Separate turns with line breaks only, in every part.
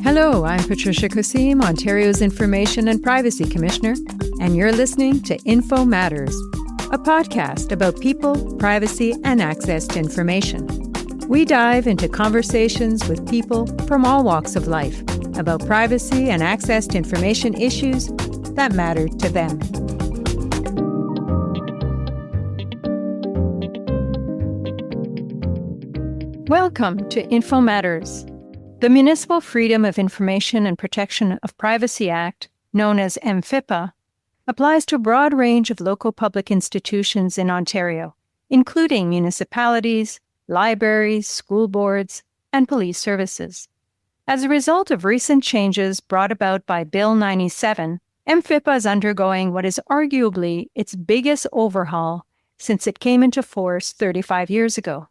Hello, I'm Patricia Kasim, Ontario's Information and Privacy Commissioner, and you're listening to Info Matters, a podcast about people, privacy, and access to information. We dive into conversations with people from all walks of life about privacy and access to information issues that matter to them. Welcome to Info Matters. The Municipal Freedom of Information and Protection of Privacy Act, known as MFIPPA, applies to a broad range of local public institutions in Ontario, including municipalities, libraries, school boards, and police services. As a result of recent changes brought about by Bill 97, MFIPPA is undergoing what is arguably its biggest overhaul since it came into force 35 years ago.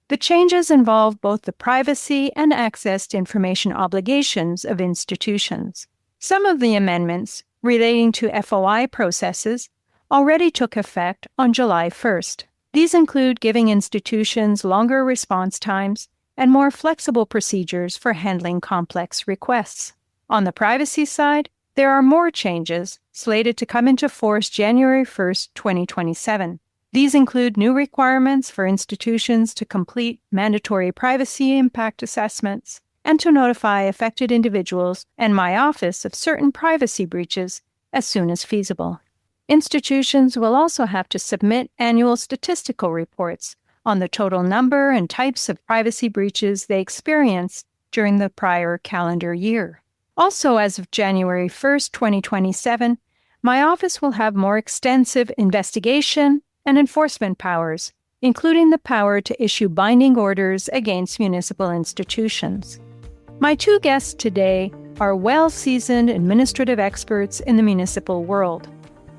The changes involve both the privacy and access to information obligations of institutions. Some of the amendments relating to FOI processes already took effect on July 1st. These include giving institutions longer response times and more flexible procedures for handling complex requests. On the privacy side, there are more changes slated to come into force January 1st, 2027. These include new requirements for institutions to complete mandatory privacy impact assessments and to notify affected individuals and my office of certain privacy breaches as soon as feasible. Institutions will also have to submit annual statistical reports on the total number and types of privacy breaches they experienced during the prior calendar year. Also, as of January 1st, 2027, my office will have more extensive investigation and enforcement powers, including the power to issue binding orders against municipal institutions. My two guests today are well-seasoned administrative experts in the municipal world.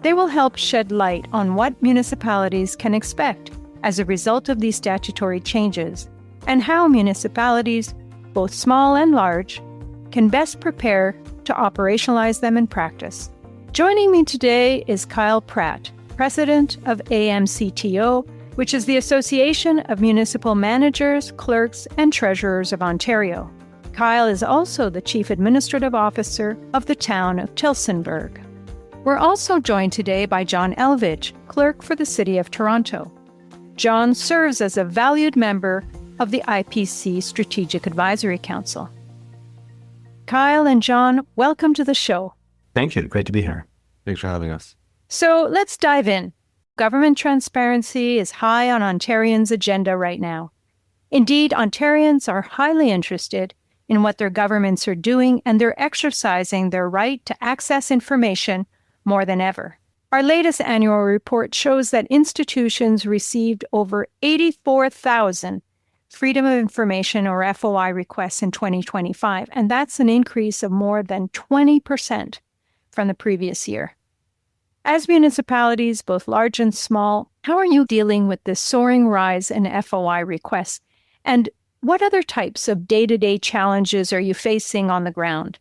They will help shed light on what municipalities can expect as a result of these statutory changes and how municipalities, both small and large, can best prepare to operationalize them in practice. Joining me today is Kyle Pratt, President of AMCTO, which is the Association of Municipal Managers, Clerks, and Treasurers of Ontario. Kyle is also the Chief Administrative Officer of the town of Tillsonburg. We're also joined today by John Elvidge, Clerk for the City of Toronto. John serves as a valued member of the IPC Strategic Advisory Council. Kyle and John, welcome to the show.
Thank you. Great to be here.
Thanks for having us.
So let's dive in. Government transparency is high on Ontarians' agenda right now. Indeed, Ontarians are highly interested in what their governments are doing, and they're exercising their right to access information more than ever. Our latest annual report shows that institutions received over 84,000 Freedom of Information or FOI requests in 2025, and that's an increase of more than 20% from the previous year. As municipalities, both large and small, how are you dealing with this soaring rise in FOI requests? And what other types of day-to-day challenges are you facing on the ground?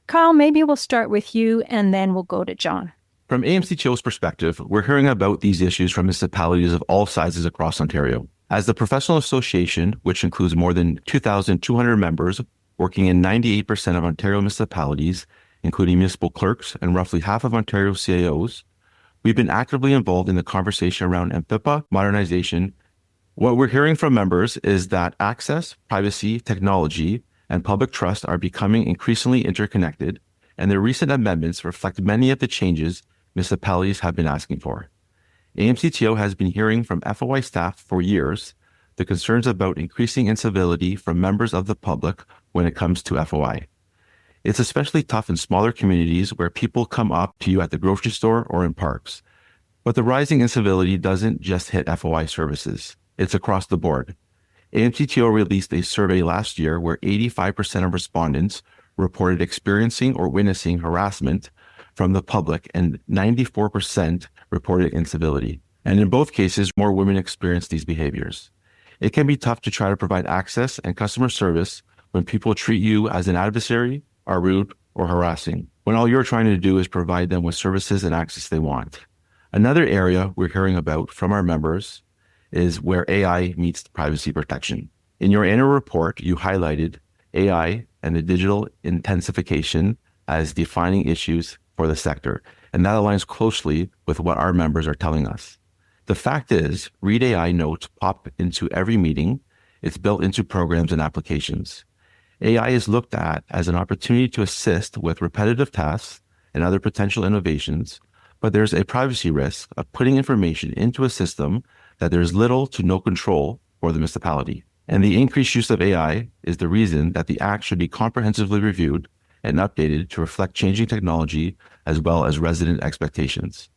Kyle, maybe we'll start with you and then we'll go to John.
From AMCTO's perspective, we're hearing about these issues from municipalities of all sizes across Ontario. As the professional association, which includes more than 2,200 members working in 98% of Ontario municipalities, including municipal clerks and roughly half of Ontario CAOs, we've been actively involved in the conversation around MFIPPA modernization. What we're hearing from members is that access, privacy, technology, and public trust are becoming increasingly interconnected, and the recent amendments reflect many of the changes municipalities have been asking for. AMCTO has been hearing from FOI staff for years the concerns about increasing incivility from members of the public when it comes to FOI. It's especially tough in smaller communities where people come up to you at the grocery store or in parks. But the rising incivility doesn't just hit FOI services. It's across the board. AMCTO released a survey last year where 85% of respondents reported experiencing or witnessing harassment from the public and 94% reported incivility. And in both cases, more women experience these behaviors. It can be tough to try to provide access and customer service when people treat you as an adversary, are rude, or harassing, when all you're trying to do is provide them with services and access they want. Another area we're hearing about from our members is where AI meets privacy protection. In your annual report, you highlighted AI and the digital intensification as defining issues for the sector. And that aligns closely with what our members are telling us. The fact is, Read AI notes pop into every meeting. It's built into programs and applications. AI is looked at as an opportunity to assist with repetitive tasks and other potential innovations, but there's a privacy risk of putting information into a system that there's little to no control for the municipality. And the increased use of AI is the reason that the Act should be comprehensively reviewed and updated to reflect changing technology as well as resident expectations.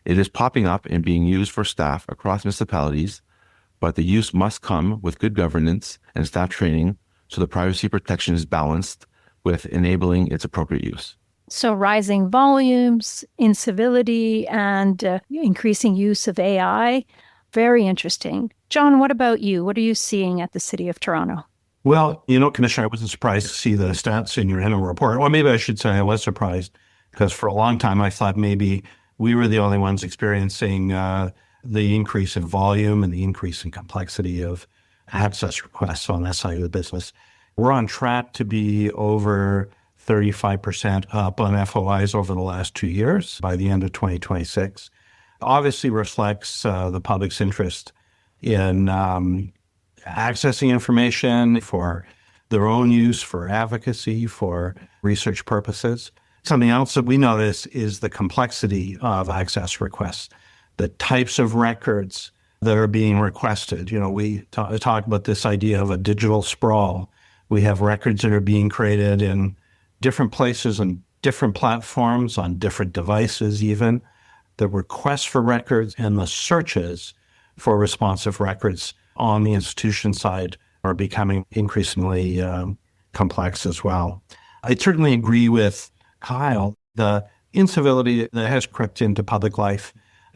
It is popping up and being used for staff across municipalities, but the use must come with good governance and staff training so the privacy protection is balanced with enabling its appropriate use.
So rising volumes, incivility, and increasing use of AI, very interesting. John, what about you? What are you seeing at the City of Toronto?
Well, Commissioner, I wasn't surprised to see the stats in your annual report. Or maybe I should say I was surprised because for a long time I thought maybe we were the only ones experiencing the increase in volume and the increase in complexity of access requests on that side of the business. We're on track to be over 35% up on FOIs over the last 2 years by the end of 2026. Obviously reflects the public's interest in accessing information for their own use, for advocacy, for research purposes. Something else that we notice is the complexity of access requests, the types of records that are being requested. We talk about this idea of a digital sprawl. We have records that are being created in different places and different platforms on different devices even. The requests for records and the searches for responsive records on the institution side are becoming increasingly complex as well. I certainly agree with Kyle. The incivility that has crept into public life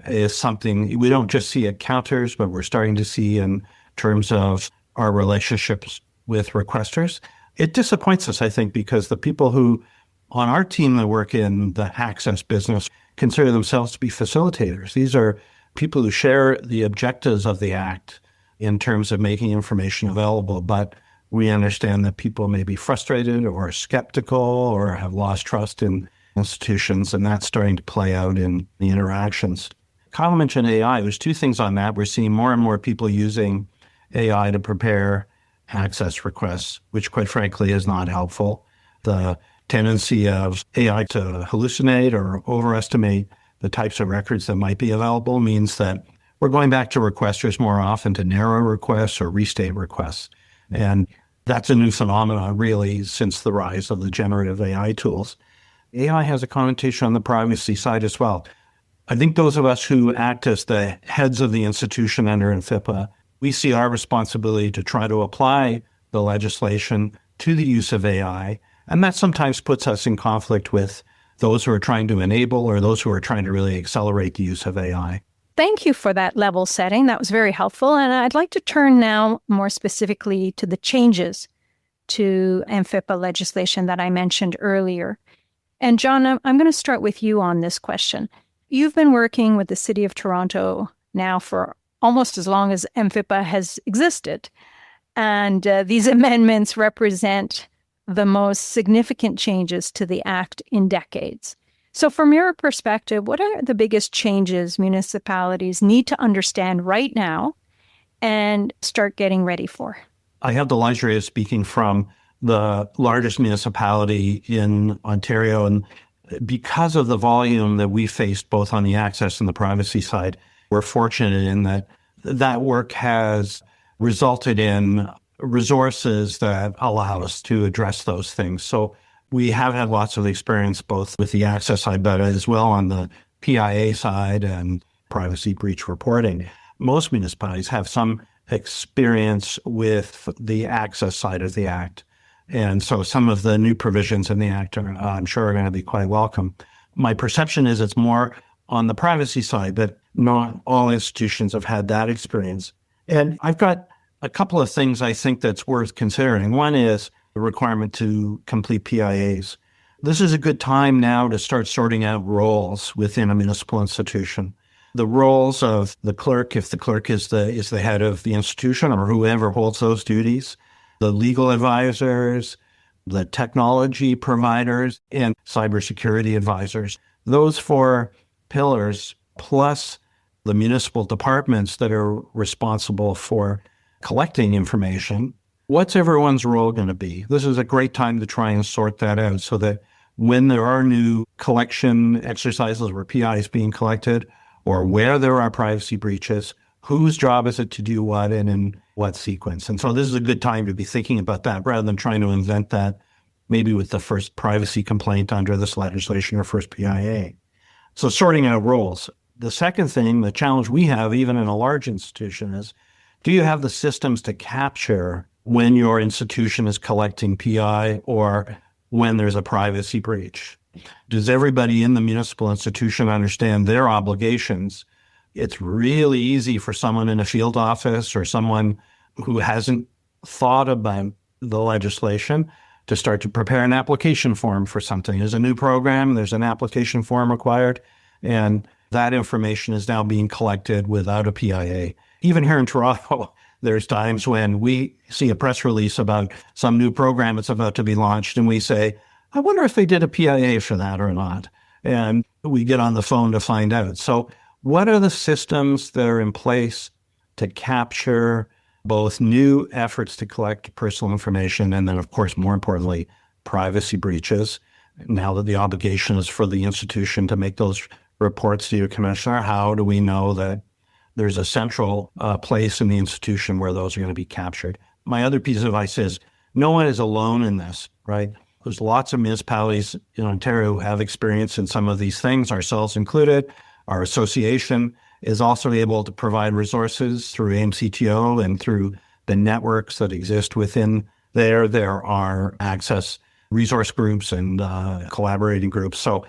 is something we don't just see at counters, but we're starting to see in terms of our relationships with requesters. It disappoints us, I think, because the people who on our team that work in the access business consider themselves to be facilitators. These are people who share the objectives of the Act in terms of making information available, but we understand that people may be frustrated or skeptical or have lost trust in institutions, and that's starting to play out in the interactions. Kyle mentioned AI. There's two things on that. We're seeing more and more people using AI to prepare access requests, which quite frankly is not helpful. The tendency of AI to hallucinate or overestimate the types of records that might be available means that we're going back to requesters more often to narrow requests or restate requests. And that's a new phenomenon, really, since the rise of the generative AI tools. AI has a connotation on the privacy side as well. I think those of us who act as the heads of the institution under MFIPPA, we see our responsibility to try to apply the legislation to the use of AI. And that sometimes puts us in conflict with those who are trying to enable or those who are trying to really accelerate the use of AI.
Thank you for that level setting. That was very helpful. And I'd like to turn now more specifically to the changes to MFIPPA legislation that I mentioned earlier. And John, I'm going to start with you on this question. You've been working with the City of Toronto now for almost as long as MFIPPA has existed. And these amendments represent the most significant changes to the Act in decades. So from your perspective, what are the biggest changes municipalities need to understand right now and start getting ready for?
I have the luxury of speaking from the largest municipality in Ontario. And because of the volume that we faced both on the access and the privacy side, we're fortunate in that that work has resulted in resources that allow us to address those things. So we have had lots of experience both with the access side, but as well on the PIA side and privacy breach reporting. Most municipalities have some experience with the access side of the Act. And so some of the new provisions in the Act are, I'm sure, are going to be quite welcome. My perception is it's more on the privacy side, but not all institutions have had that experience. And I've got a couple of things I think that's worth considering. One is the requirement to complete PIAs. This is a good time now to start sorting out roles within a municipal institution. The roles of the clerk, if the clerk is the head of the institution or whoever holds those duties, the legal advisors, the technology providers, and cybersecurity advisors. Those four pillars, plus the municipal departments that are responsible for collecting information. What's everyone's role going to be? This is a great time to try and sort that out so that when there are new collection exercises where PIs being collected or where there are privacy breaches, whose job is it to do what and in what sequence? And so this is a good time to be thinking about that rather than trying to invent that maybe with the first privacy complaint under this legislation or first PIA. So sorting out roles. The second thing, the challenge we have even in a large institution is, do you have the systems to capture when your institution is collecting PI or when there's a privacy breach? Does everybody in the municipal institution understand their obligations? It's really easy for someone in a field office or someone who hasn't thought about the legislation to start to prepare an application form for something. There's a new program, there's an application form required, and that information is now being collected without a PIA. Even here in Toronto, there's times when we see a press release about some new program that's about to be launched, and we say, I wonder if they did a PIA for that or not. And we get on the phone to find out. So what are the systems that are in place to capture both new efforts to collect personal information and then, of course, more importantly, privacy breaches? Now that the obligation is for the institution to make those reports to you, Commissioner, how do we know that there's a central place in the institution where those are going to be captured? My other piece of advice is no one is alone in this, right? There's lots of municipalities in Ontario who have experience in some of these things, ourselves included. Our association is also able to provide resources through AMCTO and through the networks that exist within there. There are access resource groups and collaborating groups. So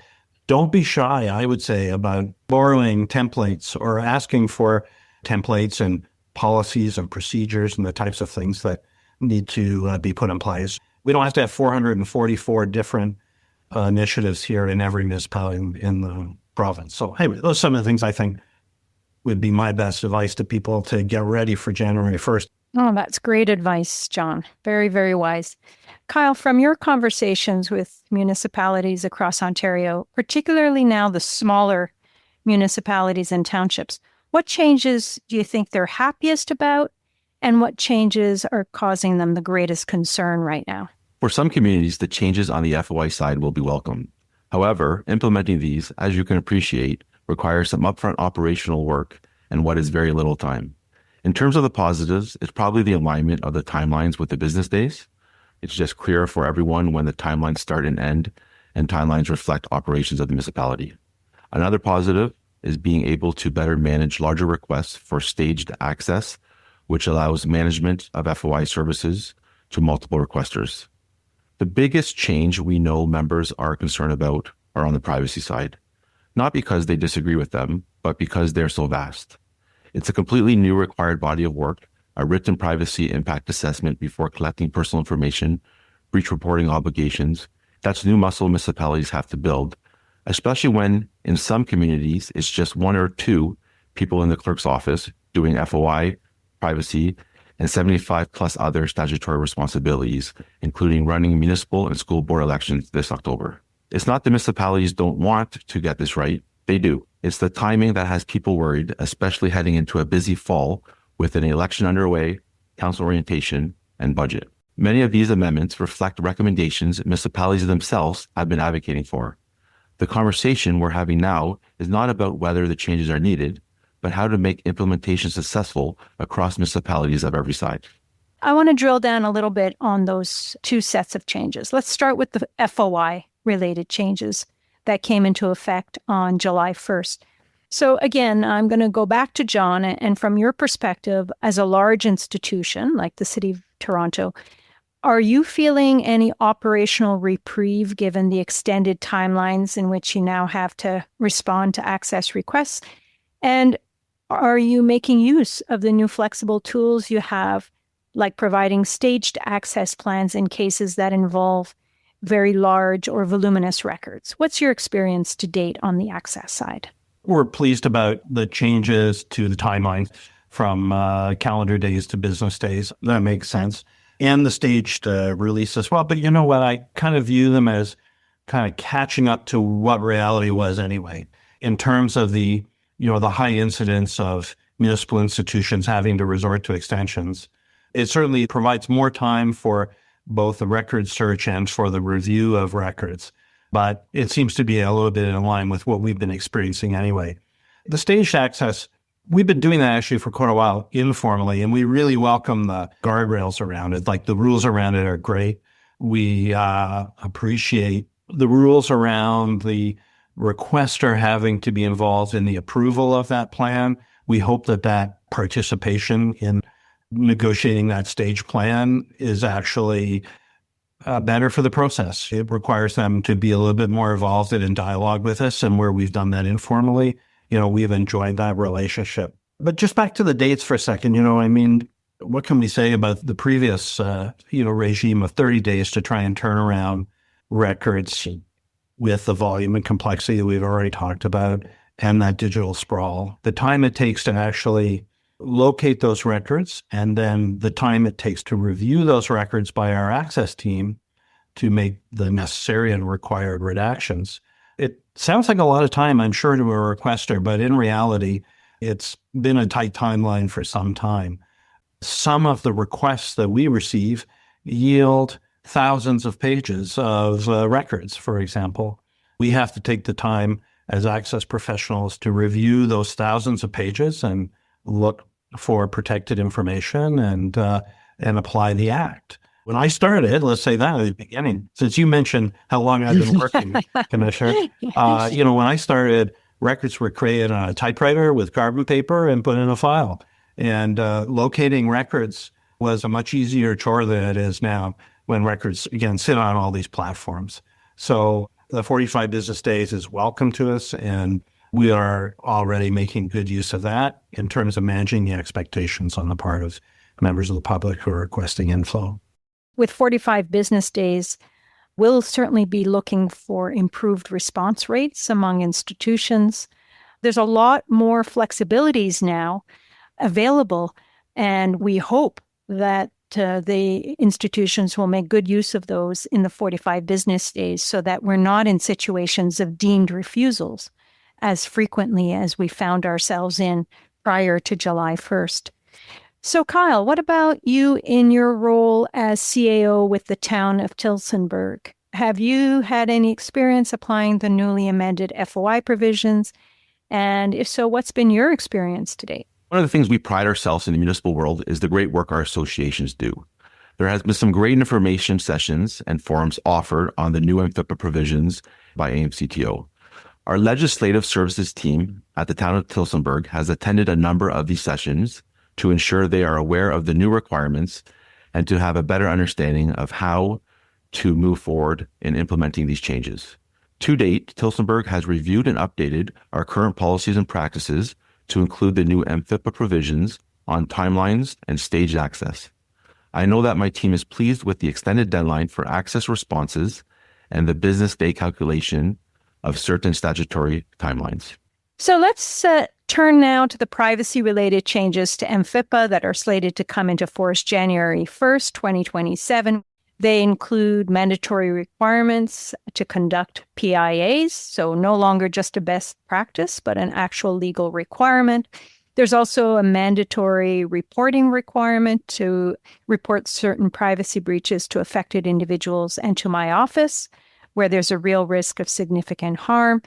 don't be shy, I would say, about borrowing templates or asking for templates and policies and procedures and the types of things that need to be put in place. We don't have to have 444 different initiatives here in every municipality in the province. So anyway, those are some of the things I think would be my best advice to people to get ready for January 1st.
Oh, that's great advice, John. Very, very wise. Kyle, from your conversations with municipalities across Ontario, particularly now the smaller municipalities and townships, what changes do you think they're happiest about, and what changes are causing them the greatest concern right now?
For some communities, the changes on the FOI side will be welcome. However, implementing these, as you can appreciate, requires some upfront operational work and what is very little time. In terms of the positives, it's probably the alignment of the timelines with the business days. It's just clearer for everyone when the timelines start and end, and timelines reflect operations of the municipality. Another positive is being able to better manage larger requests for staged access, which allows management of FOI services to multiple requesters. The biggest change we know members are concerned about are on the privacy side, not because they disagree with them, but because they're so vast. It's a completely new required body of work, a written privacy impact assessment before collecting personal information, breach reporting obligations. That's new muscle municipalities have to build, especially when in some communities, it's just one or two people in the clerk's office doing FOI, privacy, and 75 plus other statutory responsibilities, including running municipal and school board elections this October. It's not the municipalities don't want to get this right. They do. It's the timing that has people worried, especially heading into a busy fall with an election underway, council orientation, and budget. Many of these amendments reflect recommendations municipalities themselves have been advocating for. The conversation we're having now is not about whether the changes are needed, but how to make implementation successful across municipalities of every size.
I want to drill down a little bit on those two sets of changes. Let's start with the FOI-related changes that came into effect on July 1st. So again, I'm going to go back to John, and from your perspective as a large institution like the City of Toronto, are you feeling any operational reprieve given the extended timelines in which you now have to respond to access requests? And are you making use of the new flexible tools you have, like providing staged access plans in cases that involve very large or voluminous records? What's your experience to date on the access side?
We're pleased about the changes to the timeline from calendar days to business days. That makes sense. and the staged release as well. But you know what? I kind of view them as kind of catching up to what reality was anyway, in terms of the high incidence of municipal institutions having to resort to extensions. It certainly provides more time for both the record search and for the review of records. But it seems to be a little bit in line with what we've been experiencing anyway. The staged access, we've been doing that actually for quite a while informally, and we really welcome the guardrails around it. Like, the rules around it are great. We appreciate the rules around the requester having to be involved in the approval of that plan. We hope that participation in negotiating that stage plan is actually better for the process. It requires them to be a little bit more involved and in dialogue with us, and where we've done that informally, we've enjoyed that relationship. But just back to the dates for a second, what can we say about the previous, regime of 30 days to try and turn around records with the volume and complexity that we've already talked about, and that digital sprawl, the time it takes to actually locate those records, and then the time it takes to review those records by our access team to make the necessary and required redactions. It sounds like a lot of time, I'm sure, to a requester, but in reality, it's been a tight timeline for some time. Some of the requests that we receive yield thousands of pages of records, for example. We have to take the time as access professionals to review those thousands of pages and look for protected information and apply the act. When I started, let's say that at the beginning, since you mentioned how long I've been working, Commissioner, when I started, records were created on a typewriter with carbon paper and put in a file. And locating records was a much easier chore than it is now, when records, again, sit on all these platforms. So the 45 business days is welcome to us, and we are already making good use of that in terms of managing the expectations on the part of members of the public who are requesting info.
With 45 business days, we'll certainly be looking for improved response rates among institutions. There's a lot more flexibilities now available, and we hope that the institutions will make good use of those in the 45 business days, so that we're not in situations of deemed refusals as frequently as we found ourselves in prior to July 1st. So, Kyle, what about you in your role as CAO with the town of Tillsonburg? Have you had any experience applying the newly amended FOI provisions? And if so, what's been your experience to date?
One of the things we pride ourselves in the municipal world is the great work our associations do. There has been some great information sessions and forums offered on the new MFIPPA provisions by AMCTO. Our legislative services team at the town of Tillsonburg has attended a number of these sessions to ensure they are aware of the new requirements and to have a better understanding of how to move forward in implementing these changes. To date, Tillsonburg has reviewed and updated our current policies and practices to include the new MFIPPA provisions on timelines and staged access. I know that my team is pleased with the extended deadline for access responses and the business day calculation of certain statutory timelines.
So let's turn now to the privacy-related changes to MFIPPA that are slated to come into force January 1st, 2027. They include mandatory requirements to conduct PIAs, so no longer just a best practice, but an actual legal requirement. There's also a mandatory reporting requirement to report certain privacy breaches to affected individuals and to my office, where there's a real risk of significant harm,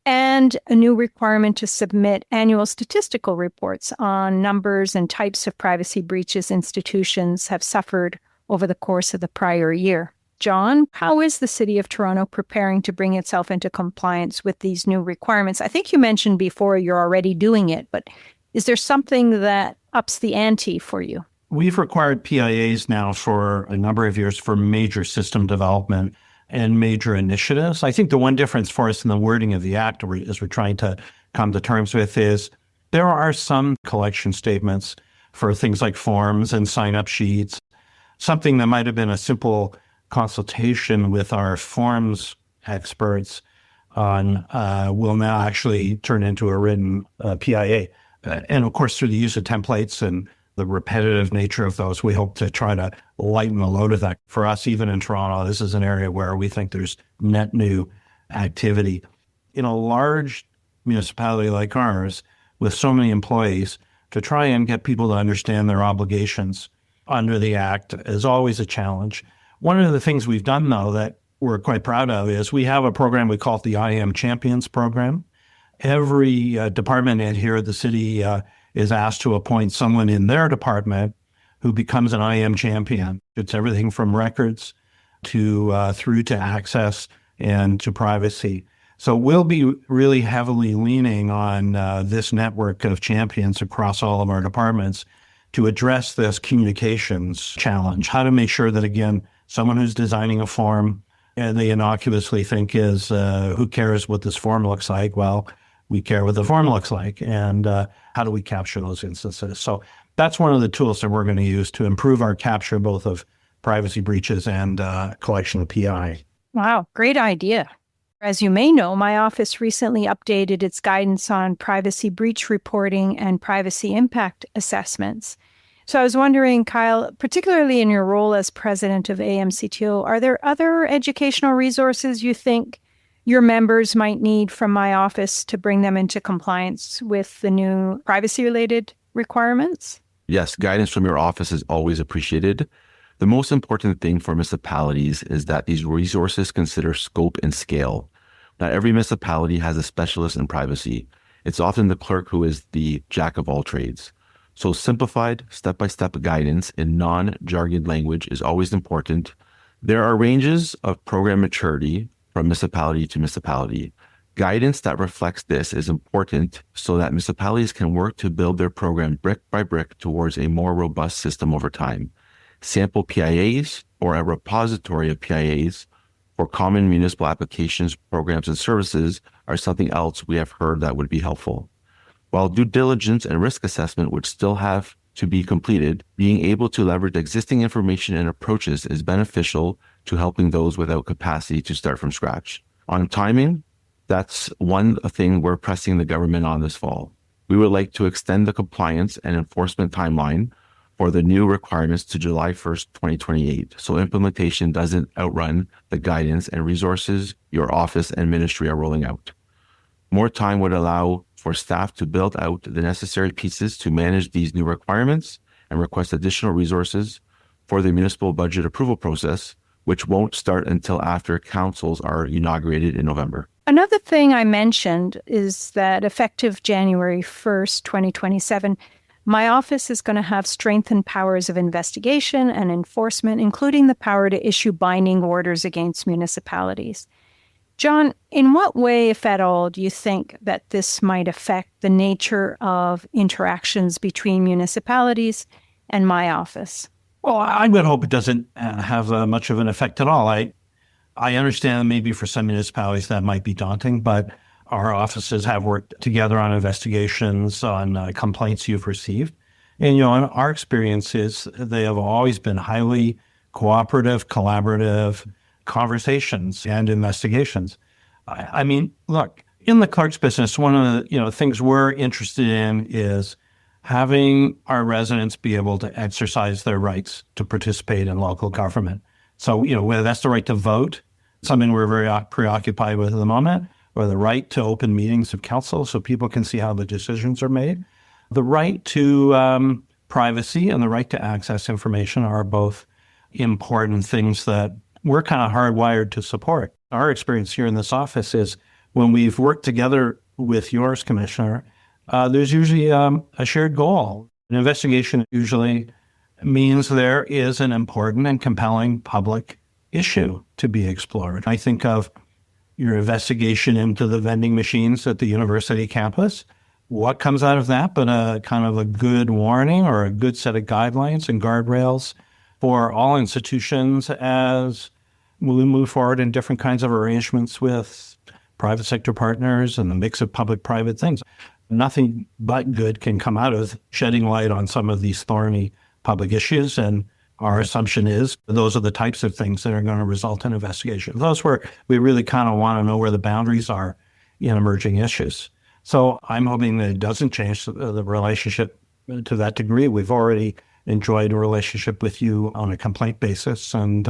and a new requirement to submit annual statistical reports on numbers and types of privacy breaches institutions have suffered over the course of the prior year. John, how is the City of Toronto preparing to bring itself into compliance with these new requirements? I think you mentioned before you're already doing it, but is there something that ups the ante for you?
We've required PIAs now for a number of years for major system development and major initiatives. I think the one difference for us in the wording of the Act, as we're trying to come to terms with, is there are some collection statements for things like forms and sign-up sheets. Something that might have been a simple consultation with our forms experts on will now actually turn into a written PIA. And of course, through the use of templates and the repetitive nature of those. We hope to try to lighten the load of that. For us, even in Toronto, this is an area where we think there's net new activity. In a large municipality like ours, with so many employees, to try and get people to understand their obligations under the Act is always a challenge. One of the things we've done, though, that we're quite proud of is we have a program we call it the IAM Champions Program. Every department head here at the city is asked to appoint someone in their department who becomes an IAM champion. It's everything from records to through to access and to privacy. So we'll be really heavily leaning on this network of champions across all of our departments to address this communications challenge. How to make sure that, again, someone who's designing a form and they innocuously think is, who cares what this form looks like? Well, we care what the form looks like, and how do we capture those instances? So that's one of the tools that we're going to use to improve our capture both of privacy breaches and collection of PI.
Wow, great idea. As you may know, my office recently updated its guidance on privacy breach reporting and privacy impact assessments. So I was wondering, Kyle, particularly in your role as president of AMCTO, are there other educational resources you think your members might need from my office to bring them into compliance with the new privacy-related requirements?
Yes, guidance from your office is always appreciated. The most important thing for municipalities is that these resources consider scope and scale. Not every municipality has a specialist in privacy. It's often the clerk who is the jack of all trades. So simplified, step-by-step guidance in non-jargon language is always important. There are ranges of program maturity from municipality to municipality. Guidance that reflects this is important so that municipalities can work to build their program brick by brick towards a more robust system over time. Sample PIAs or a repository of PIAs for common municipal applications, programs, and services are something else we have heard that would be helpful. While due diligence and risk assessment would still have to be completed, being able to leverage existing information and approaches is beneficial to helping those without capacity to start from scratch. On timing, that's one thing we're pressing the government on this fall. We would like to extend the compliance and enforcement timeline for the new requirements to July 1st, 2028, so implementation doesn't outrun the guidance and resources your office and ministry are rolling out. More time would allow for staff to build out the necessary pieces to manage these new requirements and request additional resources for the municipal budget approval process, which won't start until after councils are inaugurated in November.
Another thing I mentioned is that effective January 1st, 2027, my office is going to have strengthened powers of investigation and enforcement, including the power to issue binding orders against municipalities. John, in what way, if at all, do you think that this might affect the nature of interactions between municipalities and my office?
Well, I would hope it doesn't have much of an effect at all. I understand maybe for some municipalities that might be daunting, but our offices have worked together on investigations on complaints you've received. And, in our experience is they have always been highly cooperative, collaborative conversations and investigations. I mean, look, in the clerk's business, one of the things we're interested in is having our residents be able to exercise their rights to participate in local government. So, whether that's the right to vote, something we're very preoccupied with at the moment, or the right to open meetings of council so people can see how the decisions are made. The right to privacy and the right to access information are both important things that we're kind of hardwired to support. Our experience here in this office is when we've worked together with yours, Commissioner, there's usually a shared goal. An investigation usually means there is an important and compelling public issue to be explored. I think of your investigation into the vending machines at the university campus. What comes out of that but a kind of a good warning or a good set of guidelines and guardrails for all institutions as we move forward in different kinds of arrangements with private sector partners and the mix of public-private things. Nothing but good can come out of shedding light on some of these thorny public issues, and our assumption is those are the types of things that are going to result in investigation. Those where we really kind of want to know where the boundaries are in emerging issues. So I'm hoping that it doesn't change the relationship to that degree. We've already enjoyed a relationship with you on a complaint basis. And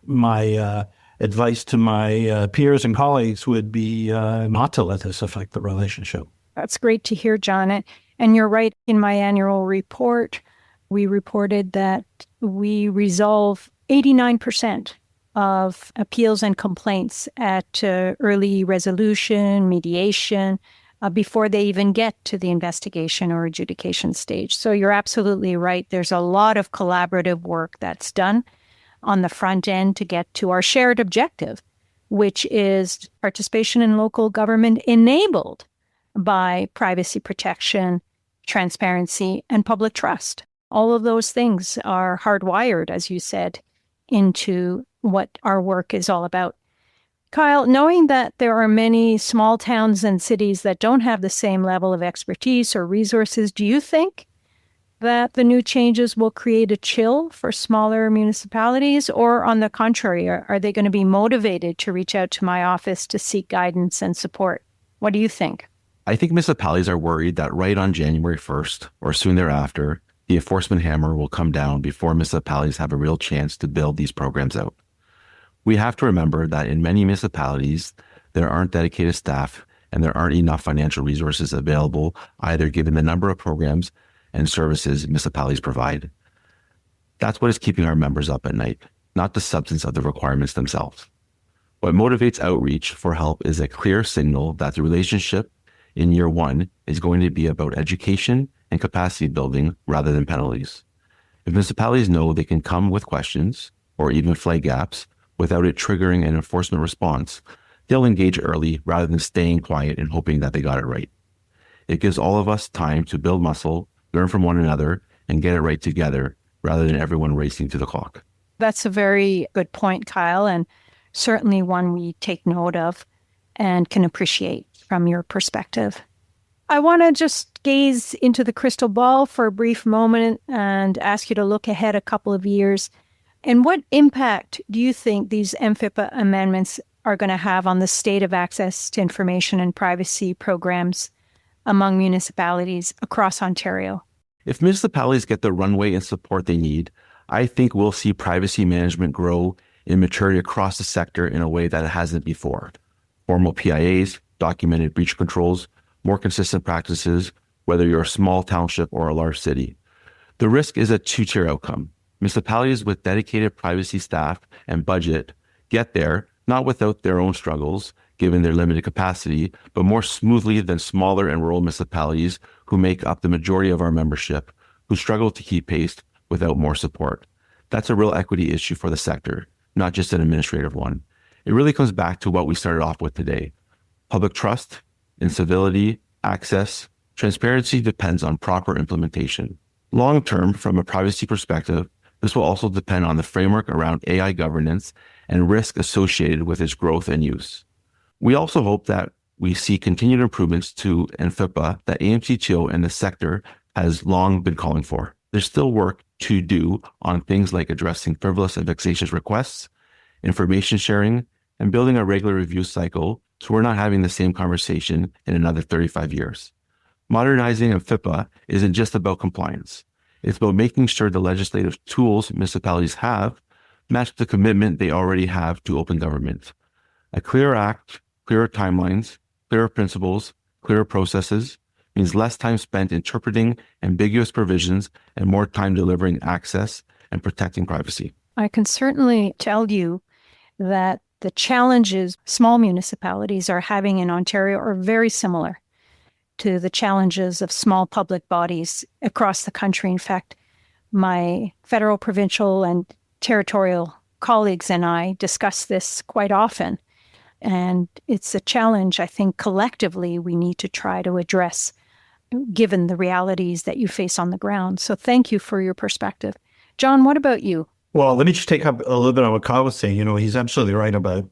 my advice to my peers and colleagues would be not to let this affect the relationship.
That's great to hear, John. And you're right. In my annual report, we reported that we resolve 89% of appeals and complaints at early resolution, mediation, before they even get to the investigation or adjudication stage. So you're absolutely right. There's a lot of collaborative work that's done on the front end to get to our shared objective, which is participation in local government enabled by privacy protection, transparency, and public trust. All of those things are hardwired, as you said, into what our work is all about. Kyle, knowing that there are many small towns and cities that don't have the same level of expertise or resources, do you think that the new changes will create a chill for smaller municipalities? Or on the contrary, are they going to be motivated to reach out to my office to seek guidance and support? What do you think?
I think municipalities are worried that right on January 1st or soon thereafter, the enforcement hammer will come down before municipalities have a real chance to build these programs out. We have to remember that in many municipalities, there aren't dedicated staff and there aren't enough financial resources available, either given the number of programs and services municipalities provide. That's what is keeping our members up at night, not the substance of the requirements themselves. What motivates outreach for help is a clear signal that the relationship in year one is going to be about education and capacity building rather than penalties. If municipalities know they can come with questions or even flag gaps without it triggering an enforcement response, they'll engage early rather than staying quiet and hoping that they got it right. It gives all of us time to build muscle, learn from one another, and get it right together rather than everyone racing to the clock.
That's a very good point, Kyle, and certainly one we take note of and can appreciate from your perspective. I want to just gaze into the crystal ball for a brief moment and ask you to look ahead a couple of years. And what impact do you think these MFIPPA amendments are going to have on the state of access to information and privacy programs among municipalities across Ontario?
If municipalities get the runway and support they need, I think we'll see privacy management grow in maturity across the sector in a way that it hasn't before. Formal PIAs, documented breach controls, more consistent practices, whether you're a small township or a large city. The risk is a two-tier outcome. Municipalities with dedicated privacy staff and budget get there, not without their own struggles, given their limited capacity, but more smoothly than smaller and rural municipalities who make up the majority of our membership, who struggle to keep pace without more support. That's a real equity issue for the sector, not just an administrative one. It really comes back to what we started off with today. Public trust, incivility, access, transparency depends on proper implementation. Long-term, from a privacy perspective, this will also depend on the framework around AI governance and risk associated with its growth and use. We also hope that we see continued improvements to MFIPPA that AMCTO and the sector has long been calling for. There's still work to do on things like addressing frivolous and vexatious requests, information sharing, and building a regular review cycle so we're not having the same conversation in another 35 years. Modernizing MFIPPA isn't just about compliance. It's about making sure the legislative tools municipalities have match the commitment they already have to open government. A clearer act, clearer timelines, clearer principles, clearer processes means less time spent interpreting ambiguous provisions and more time delivering access and protecting privacy.
I can certainly tell you that the challenges small municipalities are having in Ontario are very similar to the challenges of small public bodies across the country. In fact, my federal, provincial, and territorial colleagues and I discuss this quite often. And it's a challenge I think collectively we need to try to address, given the realities that you face on the ground. So thank you for your perspective. John, what about you?
Well, let me just take up a little bit on what Kyle was saying. You know, he's absolutely right about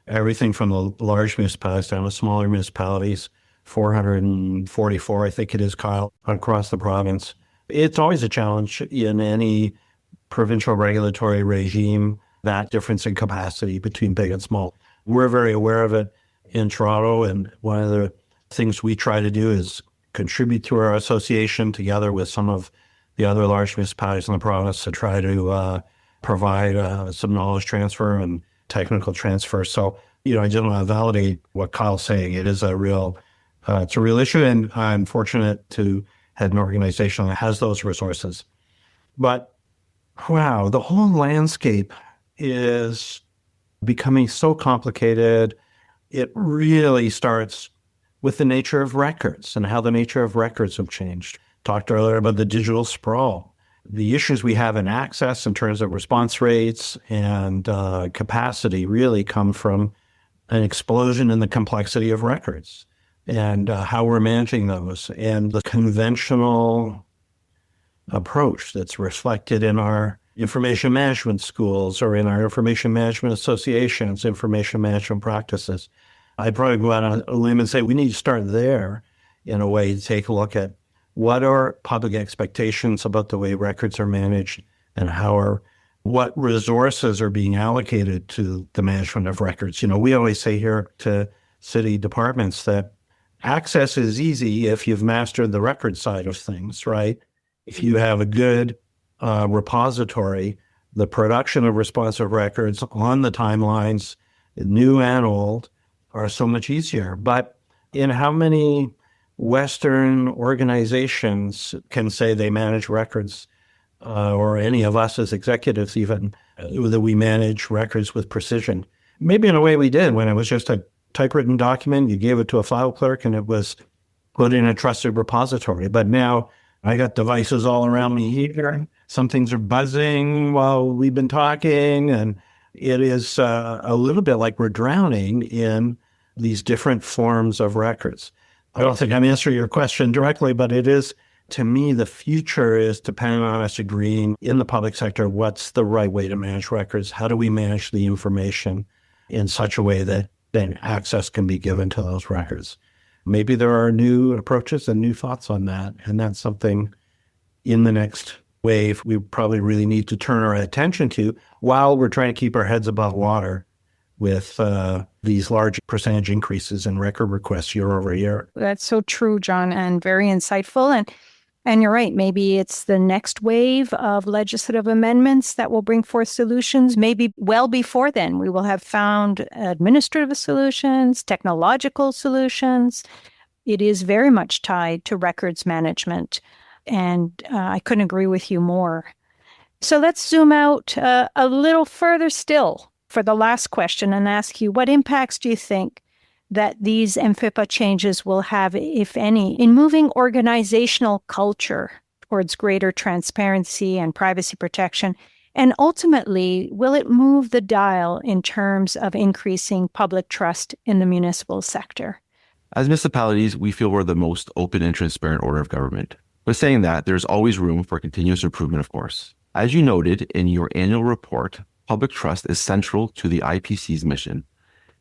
everything from the large municipalities down to smaller municipalities, 444, I think it is, Kyle, across the province. It's always a challenge in any provincial regulatory regime, that difference in capacity between big and small. We're very aware of it in Toronto, and one of the things we try to do is contribute to our association together with some of the other large municipalities in the province to try to provide some knowledge transfer and technical transfer. So, I just want to validate what Kyle's saying. It is it's a real issue, and I'm fortunate to head an organization that has those resources. But wow, the whole landscape is becoming so complicated. It really starts with the nature of records and how the nature of records have changed. Talked earlier about the digital sprawl. The issues we have in access in terms of response rates and capacity really come from an explosion in the complexity of records and how we're managing those, and the conventional approach that's reflected in our information management schools or in our information management associations, information management practices. I'd probably go out on a limb and say we need to start there in a way to take a look at what are public expectations about the way records are managed and what resources are being allocated to the management of records. We always say here to city departments that access is easy if you've mastered the record side of things, right? If you have a good repository, the production of responsive records on the timelines, new and old, are so much easier. But in how many Western organizations can say they manage records, or any of us as executives even, that we manage records with precision? Maybe in a way we did when it was just a typewritten document, you gave it to a file clerk and it was put in a trusted repository. But now I got devices all around me here. Some things are buzzing while we've been talking, and it is a little bit like we're drowning in these different forms of records. I don't think I'm answering your question directly, but it is, to me, the future is dependent on us agreeing in the public sector what's the right way to manage records. How do we manage the information in such a way that then access can be given to those records? Maybe there are new approaches and new thoughts on that, and that's something in the next wave we probably really need to turn our attention to while we're trying to keep our heads above water with these large percentage increases in record requests year over year.
That's so true, John, and very insightful. And you're right, maybe it's the next wave of legislative amendments that will bring forth solutions. Maybe well before then, we will have found administrative solutions, technological solutions. It is very much tied to records management. And I couldn't agree with you more. So let's zoom out a little further still for the last question and ask you, what impacts do you think that these MFIPPA changes will have, if any, in moving organizational culture towards greater transparency and privacy protection? And ultimately, will it move the dial in terms of increasing public trust in the municipal sector?
As municipalities, we feel we're the most open and transparent order of government. But saying that, there's always room for continuous improvement, of course. As you noted in your annual report, public trust is central to the IPC's mission.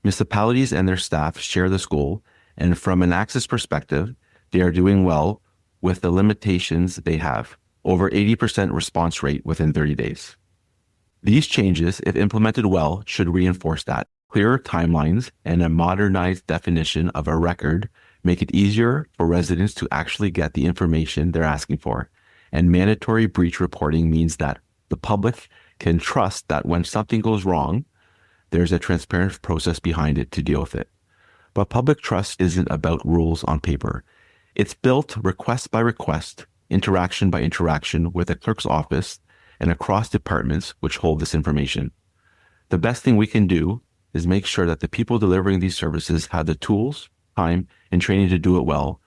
Municipalities and their staff share this goal, and from an access perspective, they are doing well with the limitations they have, over 80% response rate within 30 days. These changes, if implemented well, should reinforce that. Clearer timelines and a modernized definition of a record make it easier for residents to actually get the information they're asking for. And mandatory breach reporting means that the public can trust that when something goes wrong, there's a transparent process behind it to deal with it. But public trust isn't about rules on paper. It's built request by request, interaction by interaction with the clerk's office and across departments which hold this information. The best thing we can do is make sure that the people delivering these services have the tools, time, and training to do it well,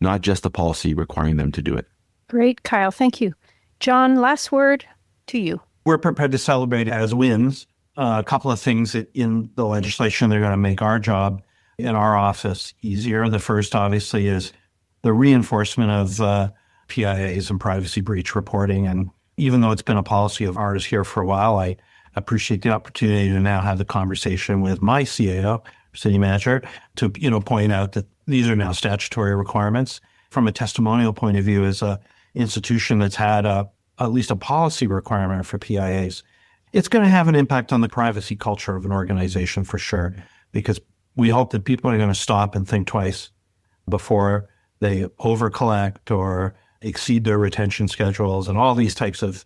not just a policy requiring them to do it.
Great, Kyle. Thank you. John, last word to you.
We're prepared to celebrate as wins. A couple of things in the legislation that are going to make our job in our office easier. The first, obviously, is the reinforcement of PIAs and privacy breach reporting. And even though it's been a policy of ours here for a while, I appreciate the opportunity to now have the conversation with my CAO, city manager, to point out that these are now statutory requirements. From a testimonial point of view, as an institution that's had at least a policy requirement for PIAs, it's going to have an impact on the privacy culture of an organization for sure, because we hope that people are going to stop and think twice before they over-collect or exceed their retention schedules and all these types of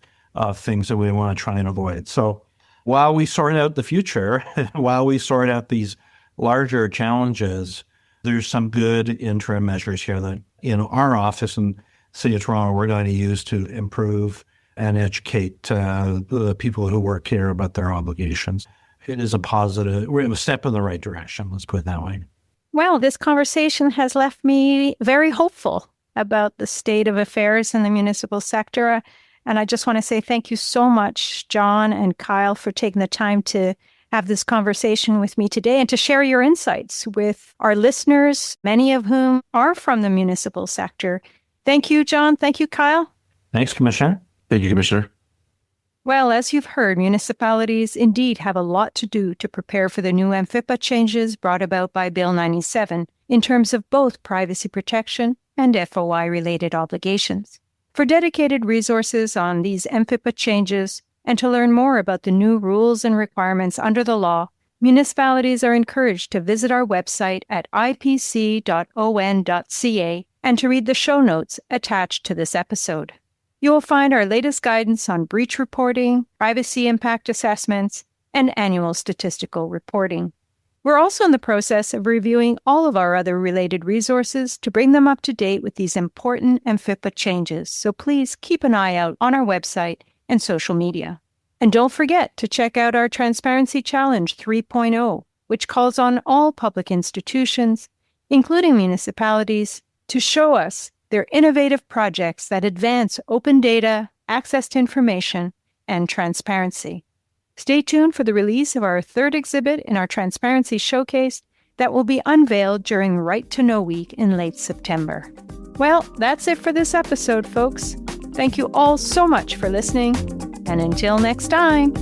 things that we want to try and avoid. So while we sort out the future, while we sort out these larger challenges, there's some good interim measures here that in our office in City of Toronto we're going to use to improve and educate the people who work here about their obligations. It is we're a step in the right direction, let's put it that way.
Well, this conversation has left me very hopeful about the state of affairs in the municipal sector. And I just want to say thank you so much, John and Kyle, for taking the time to have this conversation with me today and to share your insights with our listeners, many of whom are from the municipal sector. Thank you, John. Thank you, Kyle.
Thanks, Commissioner.
Thank you, Commissioner.
Well, as you've heard, municipalities indeed have a lot to do to prepare for the new MFIPPA changes brought about by Bill 97 in terms of both privacy protection and FOI-related obligations. For dedicated resources on these MFIPPA changes and to learn more about the new rules and requirements under the law, municipalities are encouraged to visit our website at ipc.on.ca and to read the show notes attached to this episode. You will find our latest guidance on breach reporting, privacy impact assessments, and annual statistical reporting. We're also in the process of reviewing all of our other related resources to bring them up to date with these important MFIPPA changes, so please keep an eye out on our website and social media. And don't forget to check out our Transparency Challenge 3.0, which calls on all public institutions, including municipalities, to show us their innovative projects that advance open data, access to information, and transparency. Stay tuned for the release of our third exhibit in our Transparency Showcase that will be unveiled during Right to Know Week in late September. Well, that's it for this episode, folks. Thank you all so much for listening, and until next time.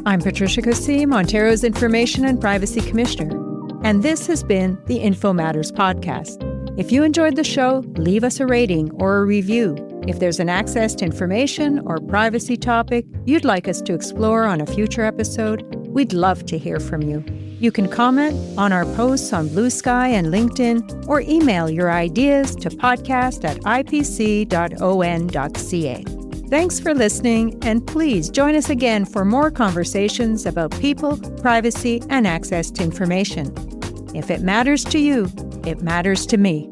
I'm Patricia Kassim, Ontario's Information and Privacy Commissioner, and this has been the Info Matters podcast. If you enjoyed the show, leave us a rating or a review. If there's an access to information or privacy topic you'd like us to explore on a future episode, we'd love to hear from you. You can comment on our posts on Blue Sky and LinkedIn, or email your ideas to podcast@ipc.on.ca. Thanks for listening, and please join us again for more conversations about people, privacy, and access to information. If it matters to you, it matters to me.